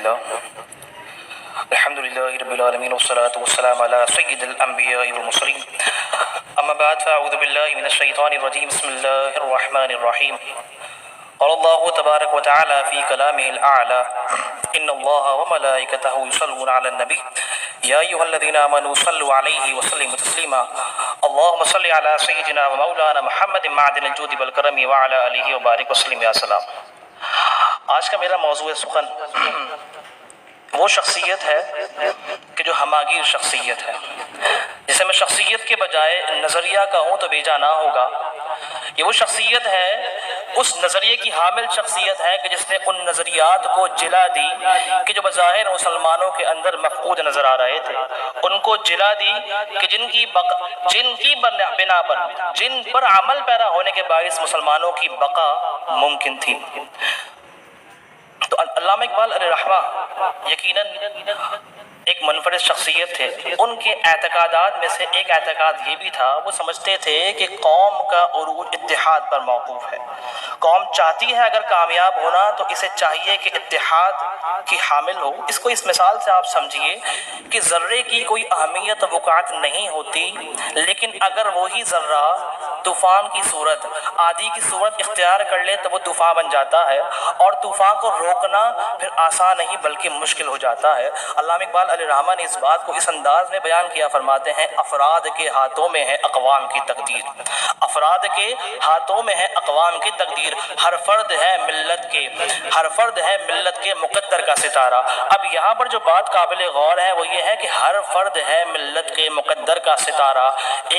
لله الحمد لله رب العالمين والصلاة والسلام على سيد الأنبياء والمرسلين أما بعد فأعوذ بالله من الشيطان الرجيم بسم الله الرحمن الرحيم قال الله تبارك وتعالى في كلامه الأعلى إن الله وملائكته يصلون على النبي يا أيها الذين آمنوا صلوا عليه وسلموا تسليما اللهم صل على سيدنا ومولانا محمد معدن الجود والكرم وعلى آله وبارك وسلم يا سلام۔ آج کا میرا موضوع سخن وہ شخصیت ہے کہ جو ہماگیر شخصیت ہے، جسے میں شخصیت کے بجائے نظریہ کہوں تو بے جا نہ ہوگا۔ یہ وہ شخصیت ہے، اس نظریے کی حامل شخصیت ہے کہ جس نے ان نظریات کو جلا دی کہ جو بظاہر مسلمانوں کے اندر مفقود نظر آ رہے تھے، ان کو جلا دی کہ جن کی بنا پر جن پر عمل پیرا ہونے کے باعث مسلمانوں کی بقا ممکن تھی۔ تو علامہ اقبال علیہ رحمہ یقیناً ایک منفرد شخصیت تھے۔ ان کے اعتقادات میں سے ایک اعتقاد یہ بھی تھا، وہ سمجھتے تھے کہ قوم کا عروج اتحاد پر موقوف ہے۔ قوم چاہتی ہے اگر کامیاب ہونا تو اسے چاہیے کہ اتحاد کی حامل ہو۔ اس کو اس مثال سے آپ سمجھیے کہ ذرے کی کوئی اہمیت وقعت نہیں ہوتی، لیکن اگر وہی ذرہ طوفان کی صورت عادی کی صورت اختیار کر لے تو وہ طوفان بن جاتا ہے، اور طوفان کو روکنا پھر آسان نہیں بلکہ مشکل ہو جاتا ہے۔ علامہ اقبال علیہ رحمہ نے اس بات کو اس انداز میں بیان کیا، فرماتے ہیں افراد کے ہاتھوں میں ہے اقوام کی تقدیر، افراد کے ہاتھوں میں ہے اقوام کی تقدیر، ہر فرد ہے ملت کے مقدر کا ستارہ۔ اب یہاں پر جو بات قابل غور ہے وہ یہ ہے کہ ہر فرد ہے ملت کے مقدر کا ستارہ۔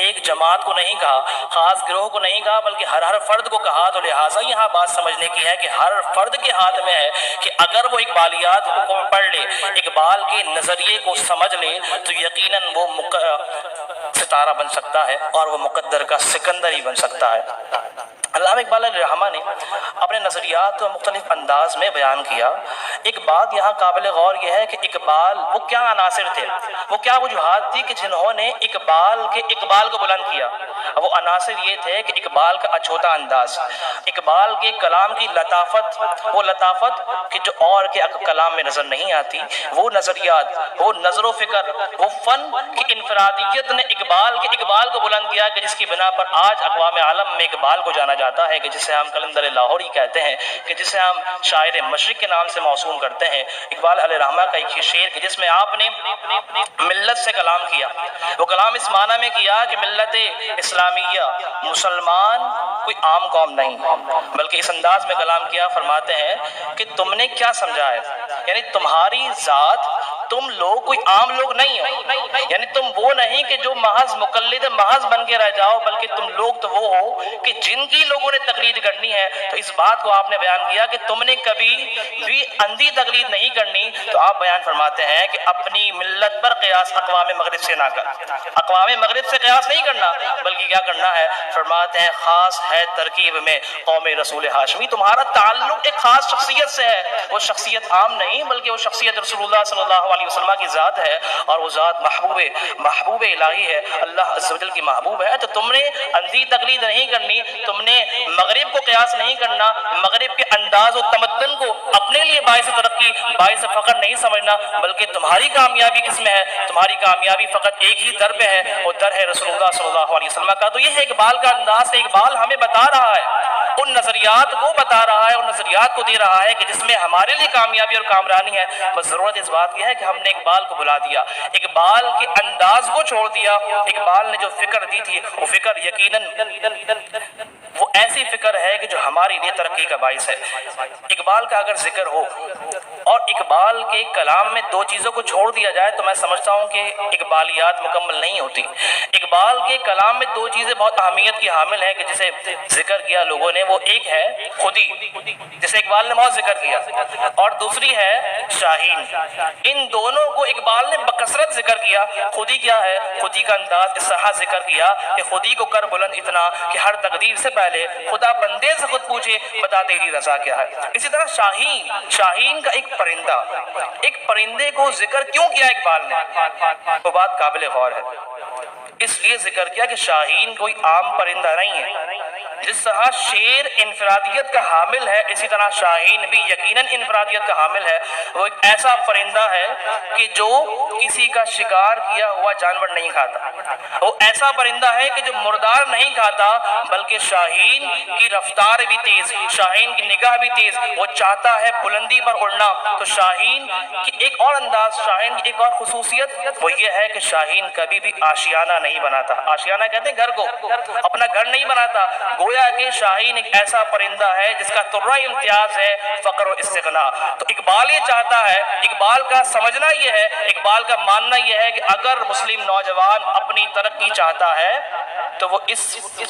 ایک جماعت کو نہیں کہا، خاص گروہ کو نہیں کہا، بلکہ ہر فرد کو کہا۔ تو لہٰذا یہاں بات سمجھنے کی ہے کہ ہر فرد کے ہاتھ میں ہے کہ اگر وہ اقبالیات کو پڑھ لے، اقبال کے نظریے کو سمجھ لے تو یقیناً وہ ستارہ بن سکتا ہے اور وہ مقدر کا سکندر ہی بن سکتا ہے۔ علامہ اقبال علیہ رحمہ نے اپنے نظریات کو مختلف انداز میں بیان کیا۔ ایک بات یہاں قابل غور یہ ہے کہ اقبال وہ کیا عناصر تھے، وہ کیا وجوہات تھی کہ جنہوں نے اقبال کو بلند کیا۔ وہ عناصر یہ تھے کہ اقبال کا اچھوتا انداز، اقبال کے کلام کی لطافت، وہ لطافت کہ جو اور کے کلام میں نظر نہیں آتی، وہ نظریات، وہ نظر و فکر، وہ فن کی انفرادیت نے اقبال کو بلند کیا کہ جس کی بنا پر آج اقوام عالم میں اقبال کو جانا جاتا ہے، کہ جسے ہم قلندر لاہوری کہتے ہیں، کہ جسے ہم شاعر مشرق کے نام سے موسوم کرتے ہیں۔ اقبال علیہ رحمہ کا ایک شعر کہ جس میں آپ نے ملت سے کلام کیا، وہ کلام اس معنی میں کیا کہ ملت اسلامیہ، مسلمان کوئی عام قوم نہیں، بلکہ اس انداز میں کلام کیا، فرماتے ہیں کہ تم نے کیا سمجھا ہے، یعنی تمہاری ذات، تم لوگ کوئی عام لوگ نہیں ہو، یعنی تم وہ نہیں کہ جو محض مقلد محض بن کے رہ جاؤ، بلکہ تم لوگ تو وہ ہو کہ جن کی لوگوں نے تقلید کرنی ہے۔ تو اس بات کو آپ نے بیان کیا کہ تم نے کبھی بھی اندھی تقلید نہیں کرنی۔ تو آپ بیان فرماتے ہیں کہ اپنی ملت پر قیاس اقوام مغرب سے نہ کر، اقوام مغرب سے قیاس نہیں کرنا، بلکہ کیا کرنا ہے، فرماتے ہیں خاص ہے ترکیب میں قوم رسول ہاشمی، تمہارا تعلق ایک خاص شخصیت سے ہے، وہ شخصیت عام نہیں بلکہ وہ شخصیت رسول اللہ صلی اللہ علیہ وسلم کی ذات ہے، اور وہ ذات محبوب الہی ہے، اللہ عز و جل کی محبوب ہے۔ تو تم نے اندھی تقلید نہیں کرنی، تم نے مغرب کو قیاس نہیں کرنا، مغرب کے انداز و تمدن کو اپنے لیے باعث ترقی، باعث فخر نہیں سمجھنا، بلکہ تمہاری کامیابی کس میں ہے، تمہاری کامیابی فقط ایک ہی در پہ ہے، وہ در ہے رسول اللہ صلی اللہ علیہ وسلم کا۔ تو یہ ہے اقبال کا انداز، اقبال ہمیں بتا رہا ہے، ان نظریات کو بتا رہا ہے، ان نظریات کو دے رہا ہے کہ جس میں ہمارے لیے کامیابی اور کامرانی ہے۔ بس ضرورت اس بات کی ہے کہ ہم نے اقبال کو بلا دیا، اقبال کے انداز کو چھوڑ دیا۔ اقبال نے جو فکر دی تھی وہ فکر یقیناً وہ ایسی فکر ہے کہ جو ہماری لیے ترقی کا باعث ہے۔ اقبال کا اگر ذکر ہو اور اقبال کے کلام میں دو چیزوں کو چھوڑ دیا جائے تو میں سمجھتا ہوں کہ اقبالیات مکمل نہیں ہوتی۔ اقبال کے کلام میں دو چیزیں بہت اہمیت کی حامل ہیں کہ جسے ذکر کیا لوگوں نے، وہ ایک ہے خودی، جسے اقبال نے بہت ذکر کیا، اور دوسری ہے شاہین۔ ان دونوں کو اقبال نے بکثرت ذکر کیا۔ خودی کیا ہے؟ خودی کا انداز اس طرح ذکر کیا کہ خودی کو کر بلند اتنا کہ ہر تقدیر سے پہلے خدا بندے سے خود پوچھے بتا تیری رضا کیا ہے۔ اسی طرح شاہین کا ایک پرندہ، ایک پرندے کو ذکر کیوں کیا اقبال نے، وہ بات قابل غور ہے۔ اس لیے ذکر کیا کہ شاہین کوئی عام پرندہ نہیں ہے، جس طرح شیر انفرادیت کا حامل ہے اسی طرح شاہین بھی یقیناً انفرادیت کا حامل ہے۔ وہ ایک ایسا پرندہ ہے کہ جو کسی کا شکار کیا ہوا جانور نہیں کھاتا، وہ ایسا پرندہ ہے کہ جو مردار نہیں کھاتا، بلکہ شاہین کی رفتار بھی تیز، شاہین کی نگاہ بھی تیز، وہ چاہتا ہے بلندی پر اڑنا۔ تو شاہین کی ایک اور انداز، شاہین کی ایک اور خصوصیت وہ یہ ہے کہ شاہین کبھی بھی آشیانہ نہیں بناتا۔ آشیانہ کہتے ہیں گھر کو، اپنا گھر نہیں بناتا۔ گویا کہ شاہین ایک ایسا پرندہ ہے جس کا طرہ امتیاز ہے فقر و استغنا۔ تو اقبال یہ چاہتا ہے، اقبال کا سمجھنا یہ ہے، اقبال کا ماننا یہ ہے کہ اگر مسلم نوجوان اپنی ترقی چاہتا ہے تو وہ اس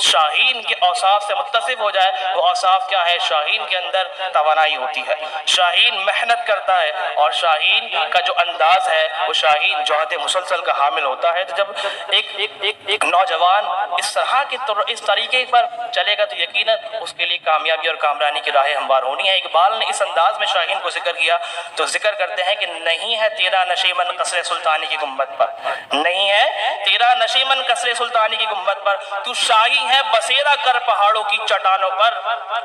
شاہین کے اوصاف سے متصف ہو جائے۔ وہ اوصاف کیا ہے؟ شاہین کے اندر توانائی ہوتی ہے، شاہین محنت کرتا ہے، اور شاہین کا جو انداز ہے وہ شاہین جوہد مسلسل کا حامل ہوتا ہے۔ تو جب ایک نوجوان اس طرح کے اس طریقے پر چلے گا تو یقیناً اس کے لیے کامیابی اور کامرانی کی راہیں ہموار ہونی ہے۔ اقبال نے اس انداز میں شاہین کو ذکر کیا تو ذکر کرتے ہیں کہ نہیں ہے تیرا نشیمن قصر سلطانی کی گنبد پر، نہیں ہے تیرا نشیمن قصر سلطانی کی گنبد پر، تو شاہی ہے بسیرا کر پہاڑوں کی چٹانوں پر،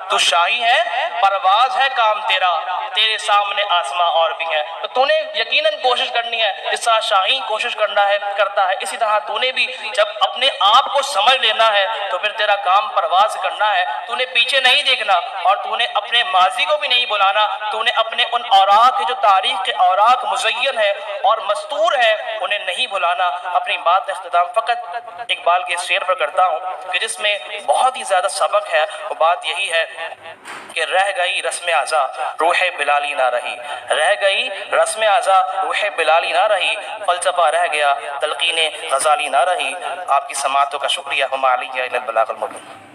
تو شاہی ہے پرواز ہے کام تیرا، تیرے سامنے آسماں اور بھی ہے۔ تو تو نے یقیناً کوشش کرنی ہے، جس طرح شاہین کوشش کرتا ہے، اسی طرح تو نے بھی جب اپنے آپ کو سمجھ لینا ہے تو پھر تیرا کام پرواز کرنا ہے۔ تو نے پیچھے نہیں دیکھنا اور تو نے اپنے ماضی کو بھی نہیں بلانا، تو نے اپنے ان اوراق جو تاریخ کے اوراق مزین ہے اور مستور ہے انہیں نہیں بھلانا۔ اپنی بات کا اختتام فقط اقبال کے شعر پر کرتا ہوں کہ جس میں بہت ہی زیادہ سبق ہے۔ وہ بات یہی ہے کہ رہ گئی رسم اعضا روح بلالی نہ رہی، رہ گئی رسم اعضا روح بلالی نہ رہی، فلسفہ رہ گیا تلقین غزالی نہ رہی۔ آپ کی سماعتوں کا شکریہ۔ وما علیہ الا البلاغ المبین۔